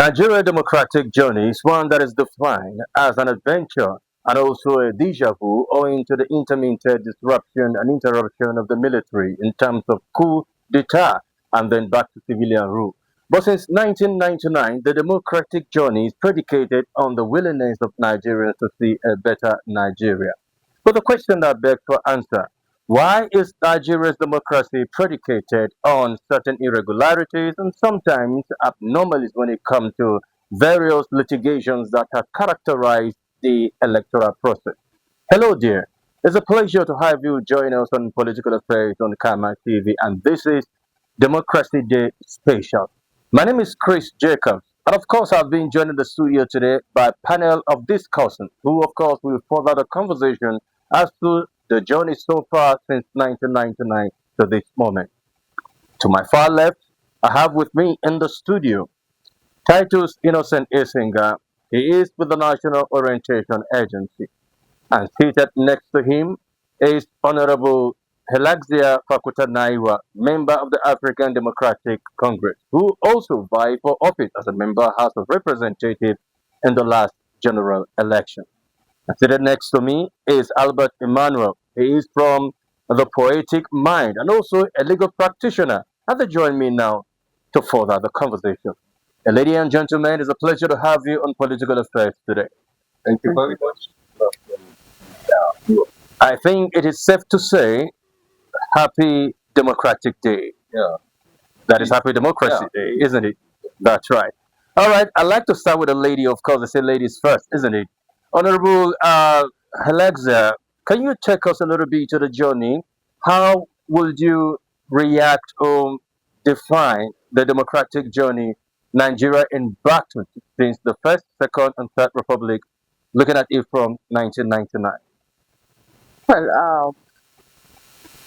Nigeria democratic journey is one that is defined as an adventure and also a deja vu owing to the intermittent disruption and interruption of the military in terms of coup d'etat and then back to civilian rule. But since 1999, the democratic journey is predicated on the willingness of Nigerians to see a better Nigeria. But the question that begs for answer, why is Nigeria's democracy predicated on certain irregularities and sometimes abnormalities when it comes to various litigations that have characterized the electoral process? Hello, dear. It's a pleasure to have you join us on Political Affairs on Kama TV, and this is Democracy Day Special. My name is Chris Jacobs, and of course, I've been joined in the studio today by a panel of discussants who, of course, will further the conversation as to the journey so far since 1999 to this moment. To my far left, I have with me in the studio Titus Innocent Isinga. He is with the National Orientation Agency. And seated next to him is Honorable Helaxia Fakuta Naiwa, member of the African Democratic Congress, who also vied for office as a member of House of Representatives in the last general election. And seated next to me is Albert Emmanuel. He is from the Poetic Mind and also a legal practitioner. And they join me now to further the conversation. And ladies and gentlemen, it's a pleasure to have you on Political Affairs today. Thank you very much. I think it is safe to say Happy Democratic Day. Yeah. That is Happy Democracy Day, isn't it? That's right. All right, I'd like to start with a lady, of course. I say ladies first, isn't it? Honorable Alexa, can you take us a little bit to the journey? How would you react or define the democratic journey Nigeria embarked on since the first, second, and third republic, looking at it from 1999? Well,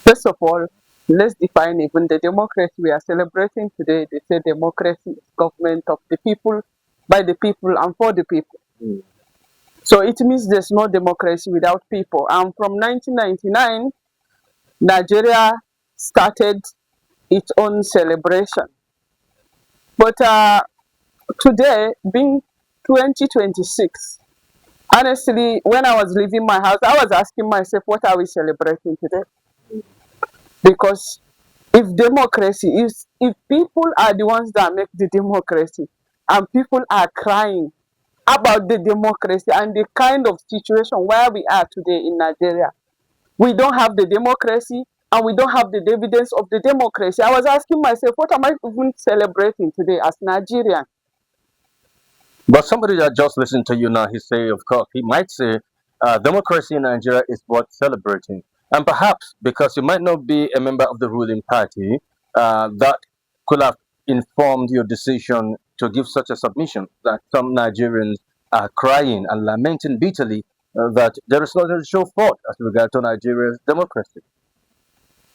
first of all, let's define even the democracy we are celebrating today. They say democracy is government of the people, by the people, and for the people. Mm. So it means there's no democracy without people. And from 1999, Nigeria started its own celebration. But today, being 2026, honestly, when I was leaving my house, I was asking myself, what are we celebrating today? Because if democracy is, if people are the ones that make the democracy, and people are crying about the democracy and the kind of situation where we are today in Nigeria, we don't have the democracy and we don't have the dividends of the democracy. I was asking myself, what am I even celebrating today as Nigerian? But somebody that just listened to you now, he say, of course, he might say, democracy in Nigeria is worth celebrating. And perhaps because you might not be a member of the ruling party, that could have informed your decision to give such a submission that some Nigerians are crying and lamenting bitterly that there is nothing to show forth as regard to Nigeria's democracy.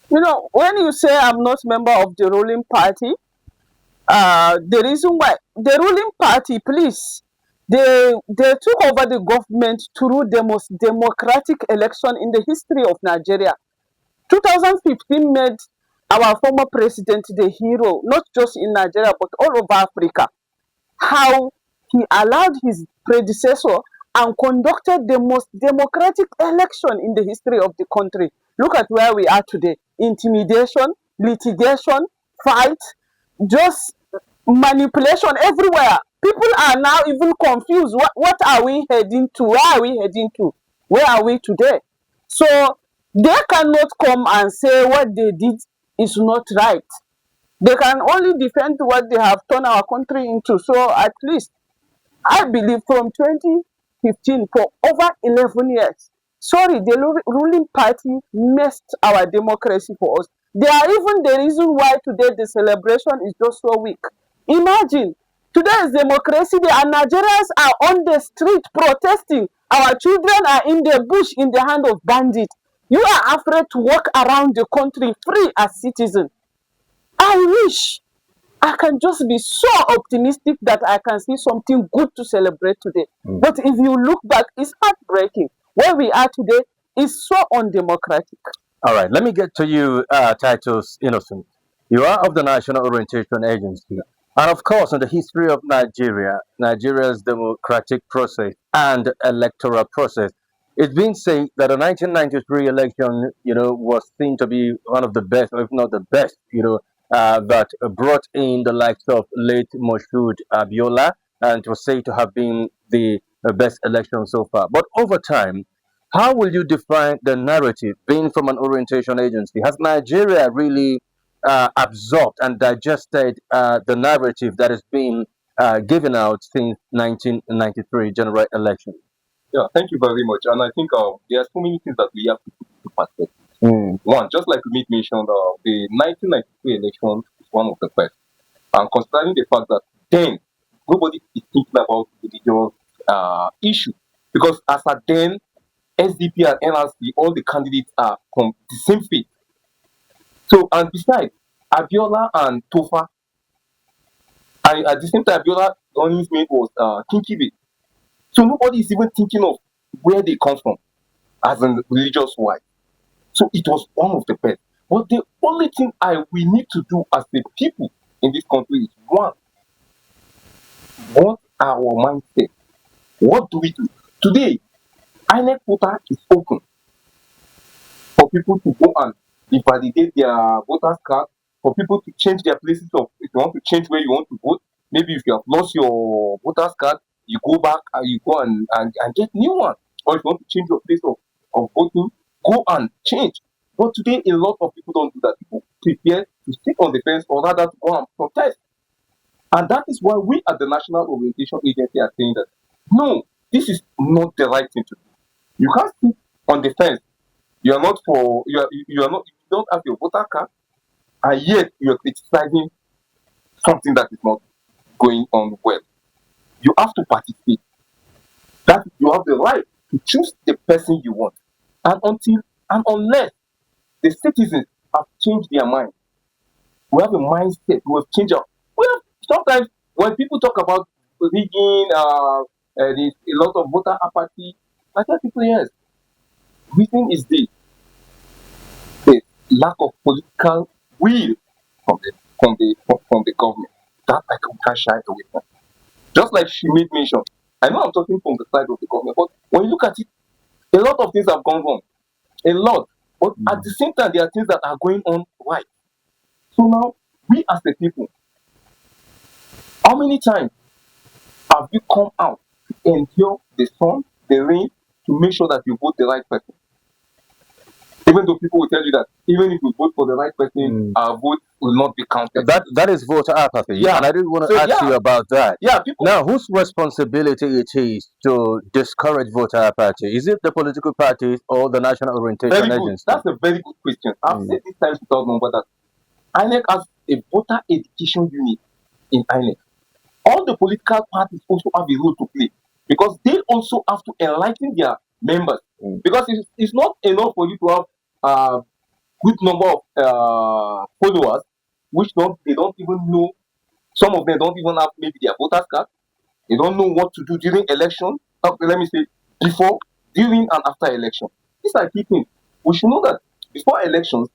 You know, when you say I'm not member of the ruling party, the reason why the ruling party, please, they took over the government through the most democratic election in the history of Nigeria. 2015 made our former president the hero, not just in Nigeria but all over Africa. How he allowed his predecessor and conducted the most democratic election in the history of the country. Look at where we are today. Intimidation, litigation, fight, just manipulation everywhere. People are now even confused. What are we heading to? Where are we heading to? Where are we today? So they cannot come and say what they did is not right. They can only defend what they have turned our country into. So at least I believe from 2015 for over 11 years, sorry, the ruling party messed our democracy for us. They are even the reason why today the celebration is just so weak. Imagine, today is democracy day and Nigerians are on the street protesting. Our children are in the bush in the hand of bandits. You are afraid to walk around the country free as citizen. I wish I can just be so optimistic that I can see something good to celebrate today. Mm. But if you look back, it's heartbreaking. Where we are today is so undemocratic. All right, let me get to you, Titus Innocent. You are of the National Orientation Agency. And of course, in the history of Nigeria, Nigeria's democratic process and electoral process, it's been said that the 1993 election, was seen to be one of the best, or if not the best, that brought in the likes of late Moshood Abiola, and it was said to have been the best election so far. But over time, how will you define the narrative being from an orientation agency? Has Nigeria really absorbed and digested the narrative that has been given out since 1993 general election? Yeah, thank you very much. And I think there are so many things that we have to put into perspective. Mm. One, just like we mentioned, the 1993 election is one of the best. And considering the fact that then nobody is thinking about religious issue, because as at then, SDP and NRC, all the candidates are from the same faith. So, and besides, Abiola and Tofa, and at the same time, Abiola running mate was Kinkibe. So nobody is even thinking of where they come from as in religious wise. So it was one of the best. But the only thing we need to do as the people in this country is one, what are our mindset? What do we do? Today, INEC portal is open for people to go and invalidate their voters card, for people to change their places of, if you want to change where you want to vote, maybe if you have lost your voters card, you go back and you go and get new one. Or if you want to change your place of voting, go and change. But today, a lot of people don't do that. People prepare to sit on the fence or rather to go and protest. And that is why we at the National Orientation Agency are saying that no, this is not the right thing to do. You can't sit on the fence. You are not for you are not you don't have your voter card, and yet you are criticizing something that is not going on well. You have to participate. That you have the right to choose the person you want. And until and unless the citizens have changed their mind, we have a mindset, we have changed our we have sometimes when people talk about rigging, there's a lot of voter apathy. I tell people yes, reason is the lack of political will from the government. That I can't shy away from. Just like she made mention, I know I'm talking from the side of the government, but when you look at it, a lot of things have gone wrong. A lot. But at the same time, there are things that are going on right. So now, we as the people, how many times have you come out to endure the sun, the rain, to make sure that you vote the right person? Even though people will tell you that even if you vote for the right person, our vote will not be counted. That is voter apathy. Yeah. And I didn't want to So, ask yeah. you about that. Yeah, people. Now, whose responsibility it is to discourage voter apathy? Is it the political parties or the National Orientation Very good. Agency? That's a very good question. I've said this times without number that INEC has a voter education unit in INEC. All the political parties also have a role to play because they also have to enlighten their members. Because it's not enough for you to have a good number of followers, which they don't even know. Some of them don't even have maybe their voters card. They don't know what to do during election. Let me say before, during, and after election. These are key things. We should know that before elections,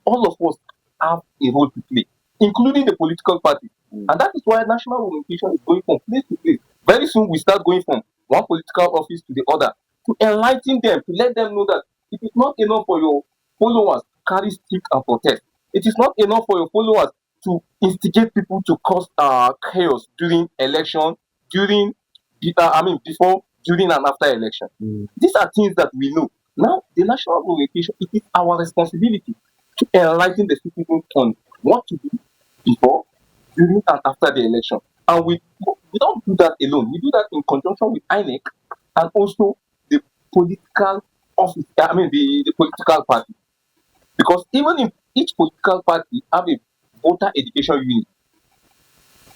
all of us have a role to play, including the political party. And that is why national orientation is going from place to place. Very soon we start going from one political office to the other to enlighten them, to let them know that it is not enough for your followers to carry stick and protest. It is not enough for your followers to instigate people to cause chaos during election, during before, during, and after election. These are things that we know. Now, the national orientation, it is our responsibility to enlighten the citizens on what to do before, during, and after the election. And we don't do that alone. We do that in conjunction with INEC and also the political office, the political party. Because even if each political party have a voter education unit.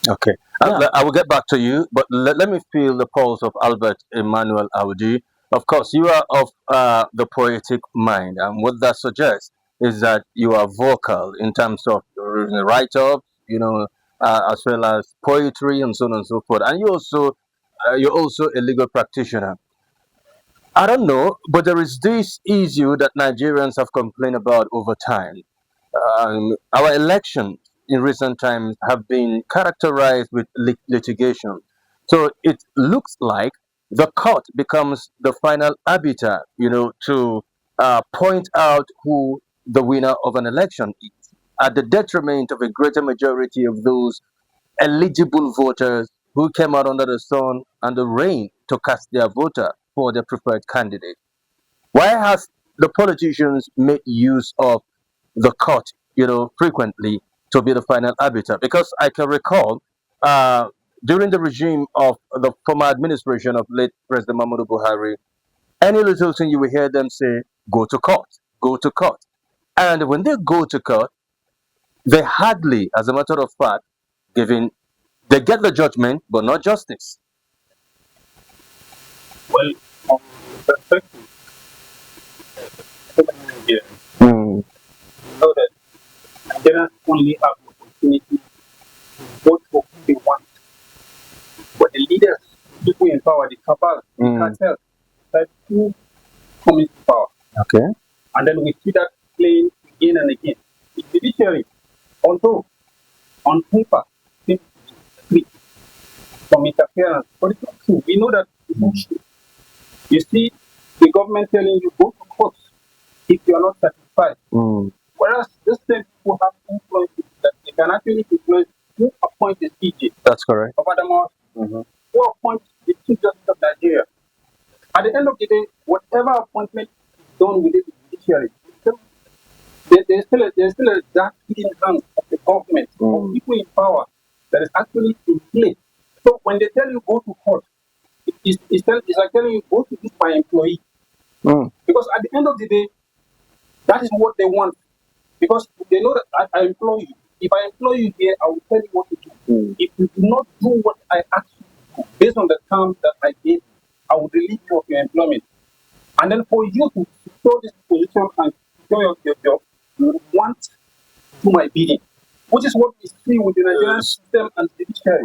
Okay. I will get back to you, but let me feel the pulse of Albert Emmanuel Audi. Of course, you are of the poetic mind, and what that suggests is that you are vocal in terms of write-ups, as well as poetry and so on and so forth. And you're also a legal practitioner. I don't know, but there is this issue that Nigerians have complained about over time. Our elections, in recent times have been characterized with litigation. So it looks like the court becomes the final arbiter, to point out who the winner of an election is, at the detriment of a greater majority of those eligible voters who came out under the sun and the rain to cast their voter for their preferred candidate. Why has the politicians made use of the court, frequently to be the final arbiter? Because I can recall uh, during the regime of the former administration of late President Mahmoud Buhari, any little thing you will hear them say, go to court, go to court. And when they go to court, they hardly, as a matter of fact, giving they get the judgment, but not justice. Well, from the perspective of Nigeria, Mm, you know that Nigerians only have the opportunity to vote for who they want. But the leaders, people in power, the cabal, the mm, cartels, that who come into power. okay. And then we see that playing again and again. The judiciary, although on paper, seems to be free from interference, but it's not true. We know that it's not true. You see the government telling you go to court if you are not satisfied. Mm, Whereas this same people have influence that they can actually influence who appoints the CJ that's correct. of Adamawa, Mhm. who appoints the Chief Justice of Nigeria. At the end of the day, whatever appointment is done within the judiciary, there's still a dark hidden hand of the government, of people in power that is actually in play. So when they tell you go to court, it's like telling you go to this my employee. Mm, Because at the end of the day, that is what they want. Because they know that I employ you. If I employ you here, I will tell you what to do. mm, If you do not do what I ask you to do, based on the terms that I gave, I will relieve you of your employment. And then for you to secure this position and secure your job, you want to my bidding, which is what we see with the Nigerian system and judiciary.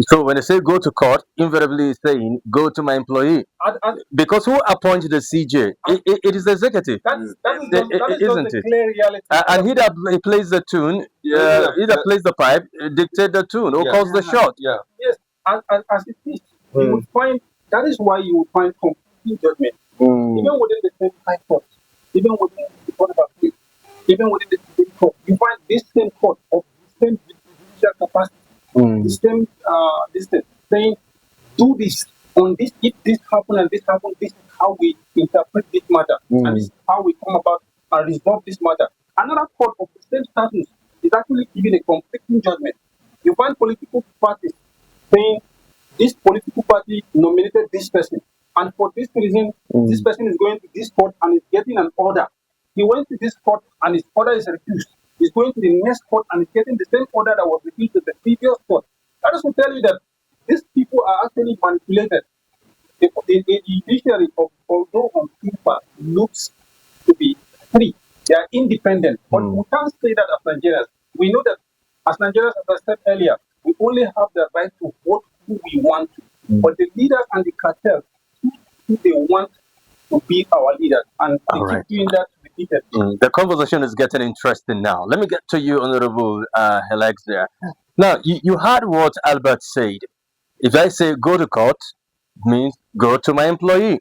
So when they say go to court, invariably saying go to my employee. And Because who appoints the CJ? It is the executive, that is just the isn't it? clear reality. And he that he plays the tune, he that plays the pipe, dictate the tune, who Yeah. calls the shot. Yeah. Yes, as it is, you would find that is why you would find competing judgment, Mm, even within the same high court, even within the court of appeal, even within the Supreme Court. You find this same court of the same judicial capacity, mm, the same this thing, saying, do this on this. If this happen and this happen, this is how we interpret this matter, and this is how we come about and resolve this matter. Another court of the same status is actually giving a conflicting judgment. You find political parties saying this political party nominated this person, and for this reason, this person is going to this court and is getting an order. He went to this court and his order is refused. He's going to the next court and is getting the same order that was refused at the previous court. That is to tell you that these people are actually manipulated. The judiciary, although on paper looks to be free, they are independent. But we can't say that as Nigerians. We know that as Nigerians, as I said earlier, we only have the right to vote who we want to. But the leaders and the cartels, who they want to be our leaders, and they All right. keep doing that repeatedly. The conversation is getting interesting now. Let me get to you, Honorable Helex there. Now, you heard what Albert said. If I say go to court, it means go to my employee.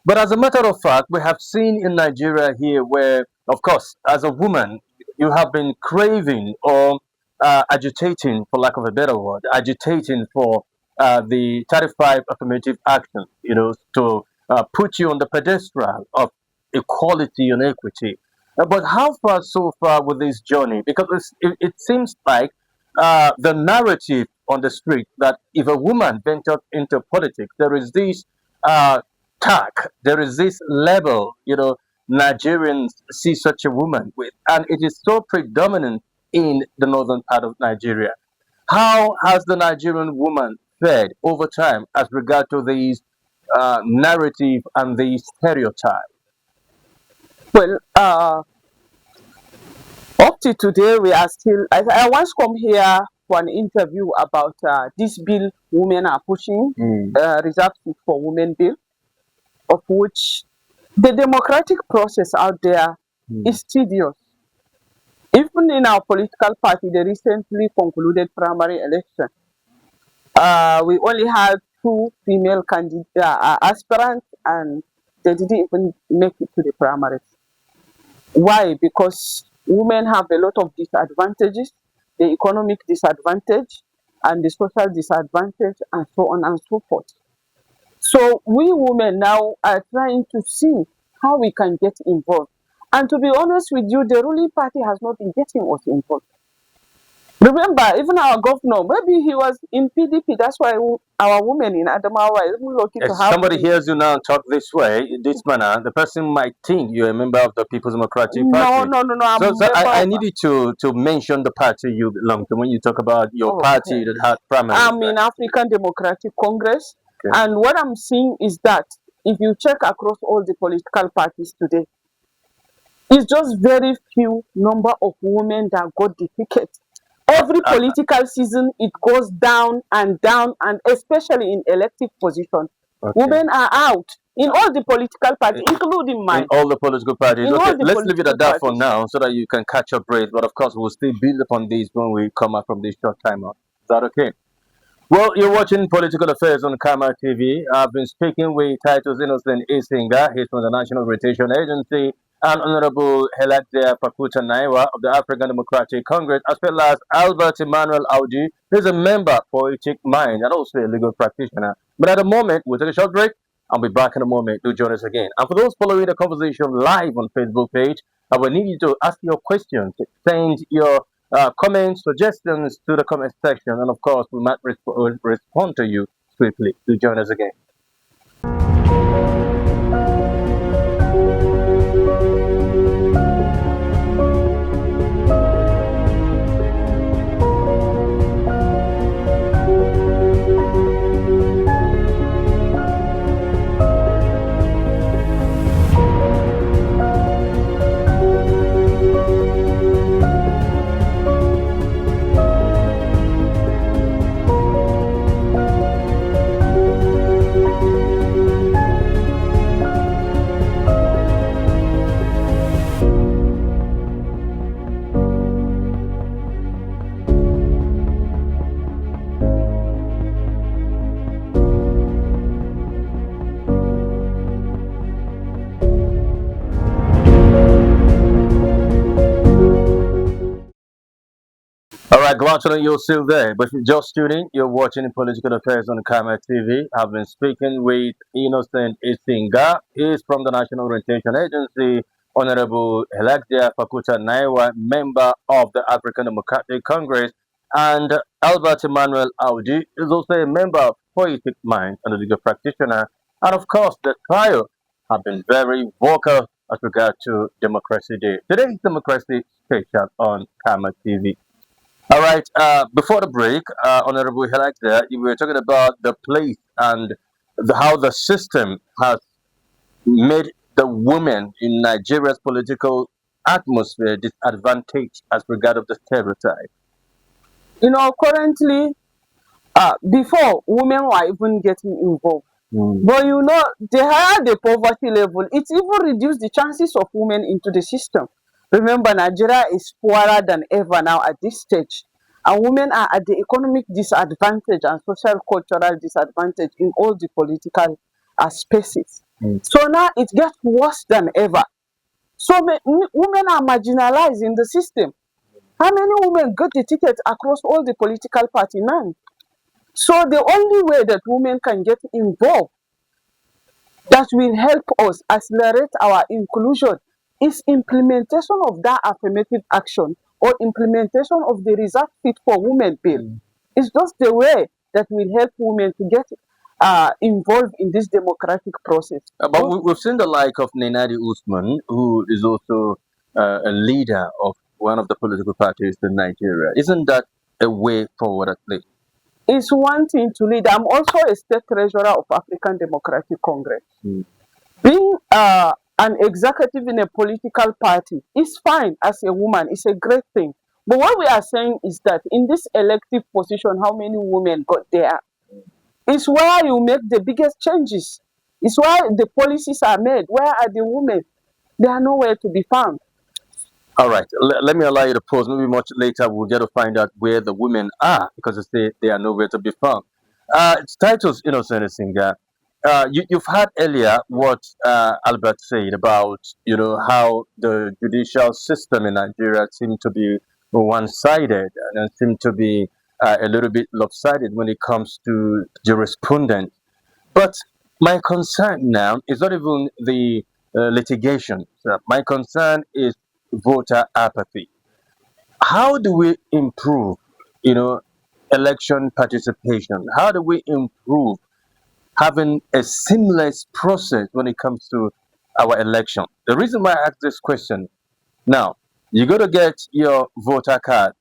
But as a matter of fact, we have seen in Nigeria here where, of course, as a woman, you have been craving or agitating, for lack of a better word, agitating for the 35 affirmative action, to put you on the pedestal of equality and equity. But how far so far with this journey? Because it seems like the narrative on the street that if a woman ventures into politics, there is this uh, tack, there is this level, Nigerians see such a woman with, and it is so predominant in the northern part of Nigeria. How has the Nigerian woman fared over time as regard to these narrative and these stereotypes? Well, up to today, we are still. I once come here for an interview about this bill women are pushing, reserved seat for women bill, of which the democratic process out there is tedious. If even in our political party, the recently concluded primary election, we only had two female candidate aspirants, and they didn't even make it to the primaries. Why? Because women have a lot of disadvantages, the economic disadvantage and the social disadvantage, and so on and so forth. So we women now are trying to see how we can get involved. And to be honest with you, the ruling party has not been getting us involved. Remember, even our governor, maybe he was in PDP. That's why our women in Adamawa are even lucky to If have somebody him. hears you now talk this way, in this manner, the person might think you're a member of the People's Democratic No, Party. no, no, no. I'm So, a so member I of. need you to mention the party you belong to when you talk about your party Okay. that had primaries. I'm in African Democratic Congress, Okay. and what I'm seeing is that if you check across all the political parties today, it's just very few number of women that got the ticket. Every political season, it goes down, and especially in elective positions, Okay. women are out in all the political parties, including In mine. all the political parties. In Okay, all the let's leave it at political that for parties. now so that you can catch your breath. But of course, we'll still build upon this when we come out from this short time out. Is that okay? Well, you're watching Political Affairs on Kama TV. I've been speaking with Titus Innocent Isinga. He's from the National Rotation Agency, and Honorable Heladia Pakuta Naiwa of the African Democratic Congress, as well as Albert Emmanuel Audi. He's a member for Ethic Mind and also a legal practitioner. But at the moment, we'll take a short break. I'll be back in a moment. Do join us again. And for those following the conversation live on Facebook page, I will need you to ask your questions, send your comments, suggestions to the comment section, and of course, we might respond to you swiftly. Do join us again. All right, glad to know you're still there. But if you're just tuning, you're watching Political Affairs on Kama TV. I've been speaking with Innocent Isinga. He's from the National Orientation Agency. Honorable Heladia Fakuta Naiwa, member of the African Democratic Congress. And Albert Emmanuel Audi is also a member of Poetic Mind and a legal practitioner. And of course, the trio have been very vocal as regard to Democracy Day. Today's Democracy Special on Kama TV. All right. Before the break, Honorable Helak, you were talking about the place and how the system has made the women in Nigeria's political atmosphere disadvantaged as regard of the stereotype. You know, currently, before women were even getting involved. But you know, the higher the poverty level, it even reduced the chances of women into the system. Remember, Nigeria is poorer than ever now at this stage. And women are at the economic disadvantage and social cultural disadvantage in all the political spaces. So now it gets worse than ever. So women are marginalized in the system. How many women got the ticket across all the political party? None. So the only way that women can get involved that will help us accelerate our inclusion is implementation of that affirmative action or implementation of the Reserve Fit for Women bill. It's just the way that will help women to get involved in this democratic process. But we've seen the like of Nenadi Usman, who is also a leader of one of the political parties in Nigeria. Isn't that a way forward at least? It's one thing to lead. I'm also a state treasurer of African Democratic Congress. Being an executive in a political party is fine as a woman. It's a great thing. But what we are saying is that in this elective position, how many women got there? It's where you make the biggest changes. It's where the policies are made. Where are the women? They are nowhere to be found. All right, let me allow you to pause. Maybe much later we'll get to find out where the women are because they say they are nowhere to be found. It's Titus Innocent Singer. You've heard earlier what Albert said about how the judicial system in Nigeria seems to be one-sided and seem to be a little bit lopsided when it comes to jurisprudence. But my concern now is not even the litigation. So my concern is voter apathy. How do we improve, you know, election participation? How do we improve having a seamless process when it comes to our election? The reason why I ask this question now, you got to get your voter card.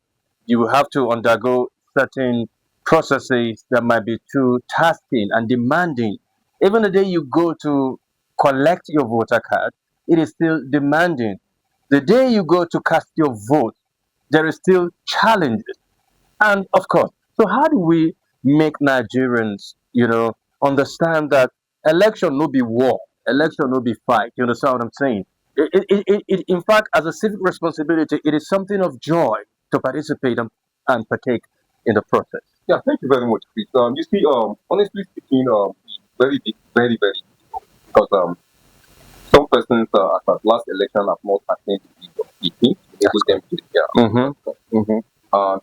You will have to undergo certain processes that might be too tasking and demanding. Even the day you go to collect your voter card, it is still demanding. The day you go to cast your vote, there is still challenges. And of course, so how do we make Nigerians, understand that election no be war, election no be fight? You understand what I'm saying? In fact, as a civic responsibility, it is something of joy to participate and partake in the process. Yeah, thank you very much, Chris. You see, honestly speaking, it's very big, very, very difficult because some persons at the last election have not attended the meeting, enable them to Mm-hmm. Mm-hmm.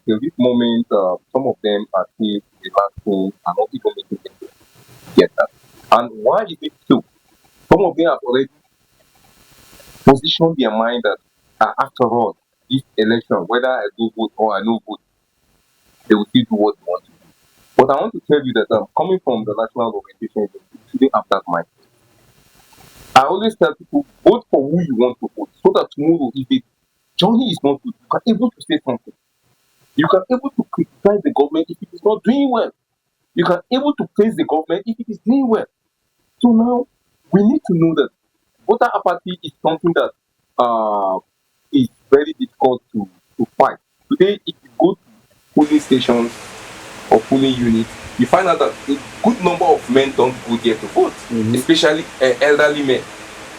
till this moment, some of them are still relaxing and not even making them get that. And why is it so? Some of them have already positioned their mind that after all, this election, whether I do vote or I no vote, they will still do what they want to do. But I want to tell you that coming from the national organization, you shouldn't have that mind. I always tell people, vote for who you want to vote, so that tomorrow, if the journey is not good, you can able to say something. You can able to criticize the government if it is not doing well. You can able to praise the government if it is doing well. So now we need to know that voter apathy is something that is very difficult to fight. Today, if you go to polling stations or polling units, you find out that a good number of men don't go there to vote, especially elderly men.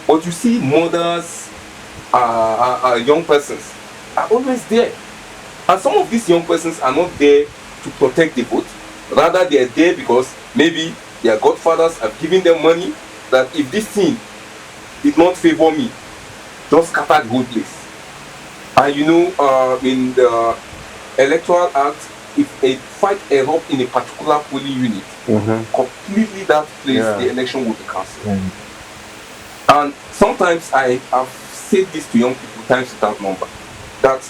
But you see, mothers, young persons are always there. And some of these young persons are not there to protect the vote. Rather, they are there because maybe their godfathers have given them money that if this thing did not favor me, just scatter the whole place. And in the Electoral Act, if a fight erupts in a particular polling unit, completely that place, the election will be cancelled. And sometimes I have said this to young people times without number, that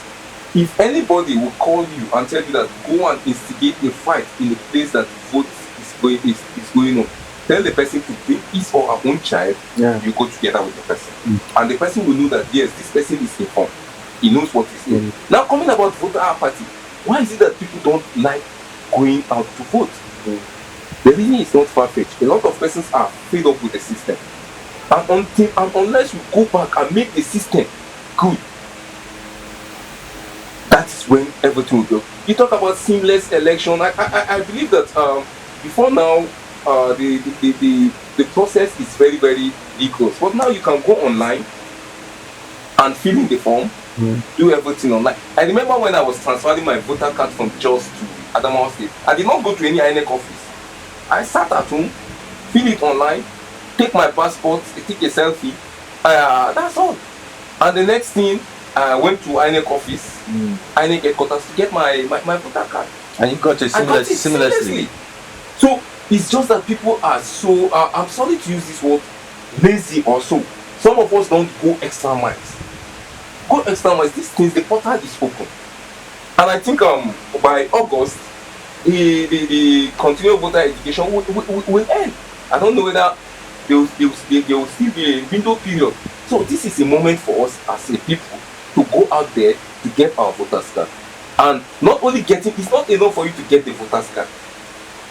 if anybody will call you and tell you that go and instigate a fight in a place that vote is going on, tell the person to bring his or her own child, you go together with the person. And the person will know that yes, this person is informed. He knows what he's doing. Now coming about voter apathy, why is it that people don't like going out to vote? The reason is not far-fetched. A lot of persons are fed up with the system. And unless you go back and make the system good, that is when everything will go. You talk about seamless election. I believe that before now, the process is very, very rigorous. But now you can go online and fill in the form, do everything online. I remember when I was transferring my voter card from Jos to Adamawa State, I did not go to any INEC office. I sat at home, fill it online, take my passport, take a selfie. That's all. And the next thing, I went to INEC office, INEC headquarters to get my voter card. And you got it seamlessly. So it's just that people are so, I'm sorry to use this word, lazy or so. Some of us don't go extra miles. Go extra miles. These things, the portal is open. And I think by August, the continual voter education will end. I don't know whether there will still be a window period. So this is a moment for us as a people to go out there to get our voters card. And not only it's not enough for you to get the voters card.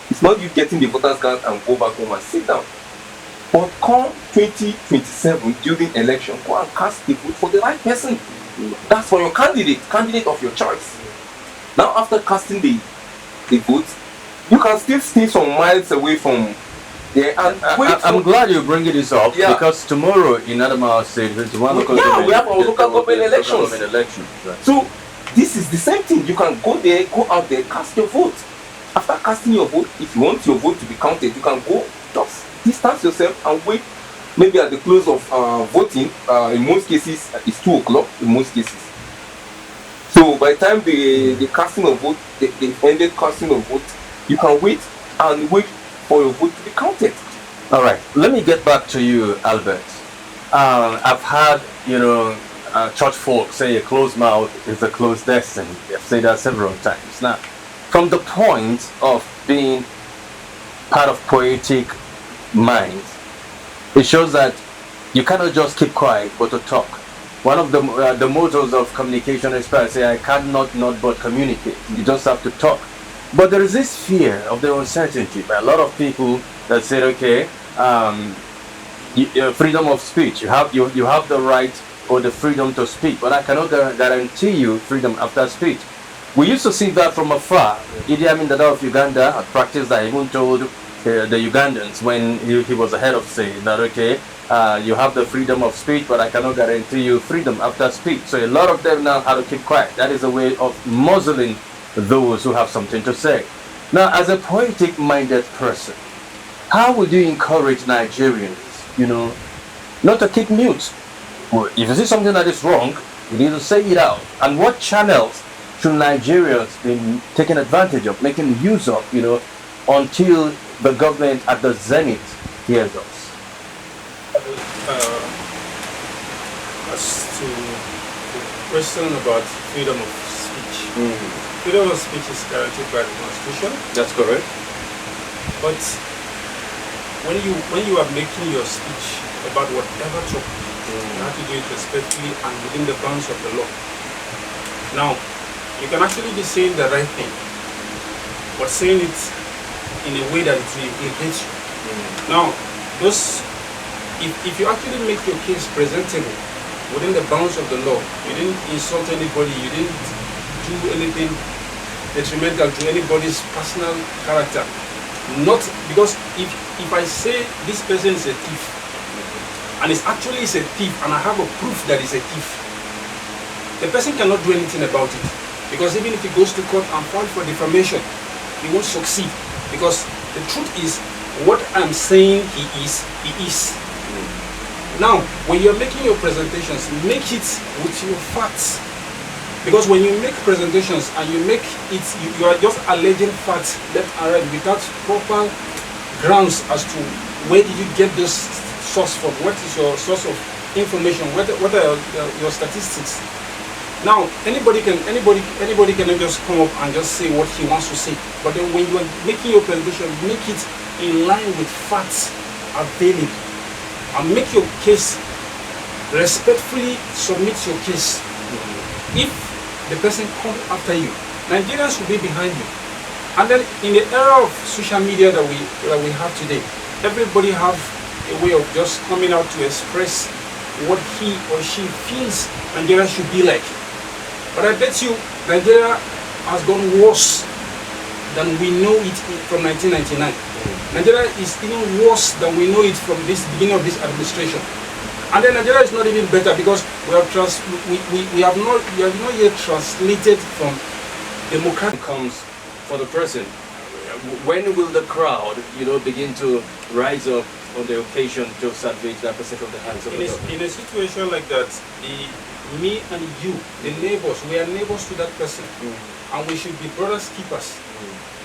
It's not you getting the voters card and go back home and sit down. But come 2027 during election, go and cast the vote for the right person. That's for your candidate of your choice. Now after casting the vote, you can still stay some miles away from Yeah, and wait I'm glad you're bringing this up Yeah. because tomorrow in Adamawa State, there's one local Yeah, we have our there local will be government local elections. government elections. Right. So this is the same thing. You can go there, go out there, cast your vote. After casting your vote, if you want your vote to be counted, you can go just distance yourself and wait. Maybe at the close of voting, in most cases it's 2 o'clock. In most cases, so by the time the casting of vote, they ended casting of vote, you can wait and wait for your vote to be counted. All right, let me get back to you, Albert. I've had, church folk say a closed mouth is a closed destiny. I've said that several times. Now, from the point of being part of poetic minds, it shows that you cannot just keep quiet but to talk. One of the mottos of communication experts say, I cannot not but communicate. You just have to talk. But there is this fear of the uncertainty by a lot of people that say, okay, freedom of speech. You have the right or the freedom to speak, but I cannot guarantee you freedom after speech. We used to see that from afar. Idi Amin Dada of Uganda had practiced that. He even told the Ugandans when he was the head of state that, okay, you have the freedom of speech, but I cannot guarantee you freedom after speech. So a lot of them now have to keep quiet. That is a way of muzzling those who have something to say. Now, as a poetic-minded person, how would you encourage Nigerians, not to keep mute? Well, if you see something that is wrong, you need to say it out. And what channels should Nigerians be taking advantage of, making use of, until the government at the zenith hears us? As to the question about freedom of speech, freedom of speech is guaranteed by the Constitution. That's correct. But when you are making your speech about whatever topic, you have to do it respectfully and within the bounds of the law. Now, you can actually be saying the right thing, but saying it in a way that it will irritate you. Now, if you actually make your case presentable within the bounds of the law, you didn't insult anybody, you didn't do anything detrimental to anybody's personal character. Not because if I say this person is a thief, and it's actually is a thief, and I have a proof that it's a thief, the person cannot do anything about it. Because even if he goes to court and files for defamation, he won't succeed. Because the truth is, what I'm saying he is. Now, when you're making your presentations, make it with your facts. Because when you make presentations and you make it, you are just alleging facts left and right without proper grounds as to where did you get this source from, what is your source of information, what are your statistics. Now, anybody can just come up and just say what he wants to say. But then when you are making your presentation, make it in line with facts available. And make your case, respectfully submit your case. If the person comes after you, Nigerians will be behind you. And then in the era of social media that we have today, everybody have a way of just coming out to express what he or she feels Nigeria should be like. But I bet you Nigeria has gone worse than we know it from 1999. Nigeria is even worse than we know it from this beginning of this administration. And then Nigeria is not even better because we have not yet translated from democratic Comes for the person. When will the crowd, begin to rise up on the occasion to salvage that person from the hands of the government? in a situation like that, me and you, the neighbors, we are neighbors to that person, and we should be brothers keepers.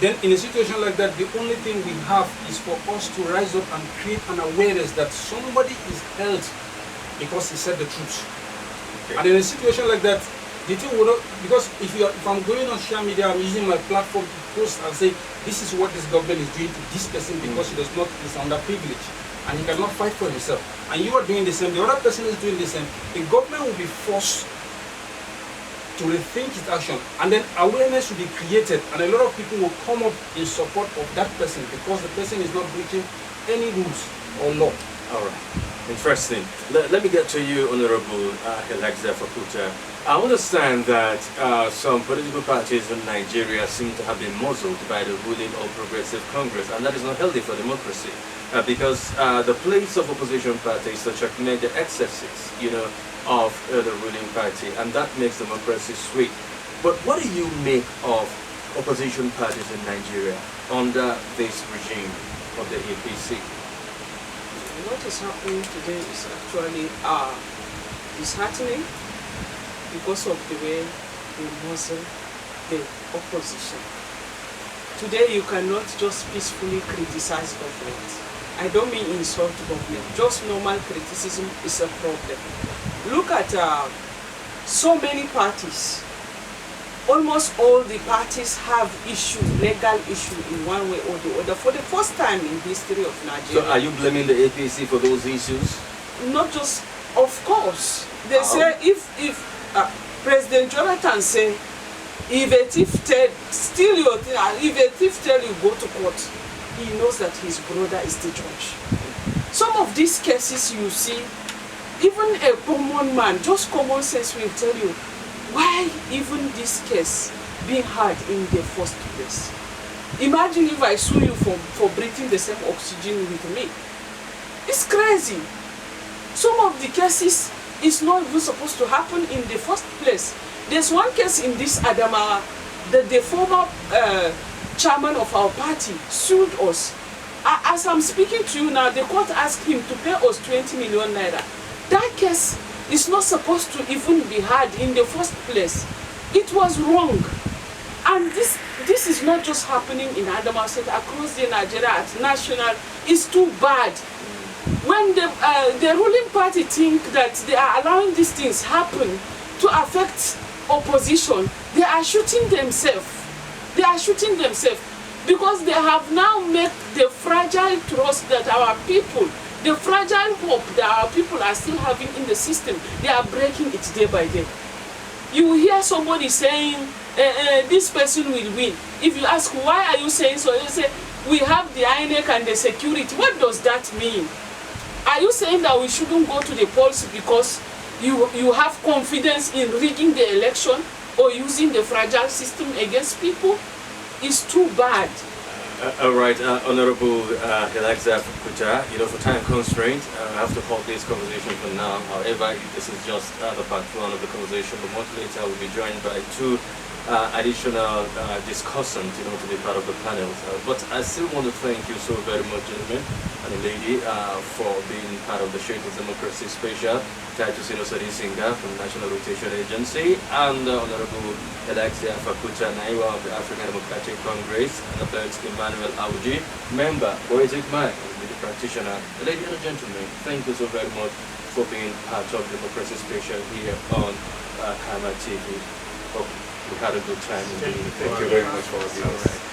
Then in a situation like that, the only thing we have is for us to rise up and create an awareness that somebody is held because he said the truth. Okay. And in a situation like that, the thing will not, because if I'm going on social media, I'm using my platform to post and say, this is what this government is doing to this person because he is underprivileged and he cannot fight for himself. And you are doing the same, the other person is doing the same. The government will be forced to rethink its action, and then awareness will be created, and a lot of people will come up in support of that person because the person is not breaking any rules or law. All right. Interesting. Let me get to you, Honorable Elijah Fakuta. I understand that some political parties in Nigeria seem to have been muzzled by the ruling All Progressive Congress, and that is not healthy for democracy. Because the place of opposition parties to checkmate the excesses, of the ruling party, and that makes democracy sweet. But what do you make of opposition parties in Nigeria under this regime of the APC? What is happening today is actually disheartening because of the way they muzzle the opposition. Today you cannot just peacefully criticize government. I don't mean insult government, just normal criticism is a problem. Look at so many parties. Almost all the parties have legal issue in one way or the other for the first time in history of Nigeria. So are you blaming the APC for those issues? Not just, of course. They say if President Jonathan say, if a thief steal your thing, if a thief tell you go to court, he knows that his brother is the judge. Some of these cases you see, even a common man, just common sense will tell you, why even this case being heard in the first place? Imagine if I sue you for breathing the same oxygen with me. It's crazy. Some of the cases is not even supposed to happen in the first place. There's one case in this Adamawa that the former chairman of our party sued us. As I'm speaking to you now, the court asked him to pay us 20 million naira. That case is not supposed to even be heard in the first place. It was wrong. And this is not just happening in Adamawa State, across the Nigeria at national. It's too bad. When the ruling party think that they are allowing these things happen to affect opposition, they are shooting themselves. They are shooting themselves because they have now made the fragile trust that our people, the fragile hope that our people are still having in the system, they are breaking it day by day. You hear somebody saying, this person will win. If you ask, why are you saying so? You say, we have the INEC and the security. What does that mean? Are you saying that we shouldn't go to the polls because you have confidence in rigging the election or using the fragile system against people? It's too bad. All right, Honorable Alexa Kucha, for time constraint, I have to halt this conversation for now. However, this is just the part one of the conversation, but much later I will be joined by two additional discussants, to be part of the panel. But I still want to thank you so very much, gentlemen and a lady, for being part of the Shades of Democracy Special. Titus Inosadi Singa from the National Rotation Agency, and Honorable Alexia Fakucha Naiwa of the African Democratic Congress, and the third Emmanuel Auji, member, Poetic Mind, the practitioner. Ladies and gentlemen, thank you so very much for being part of Democracy Special here on Kama TV. Hope we had a good time. Thank you very much for being here.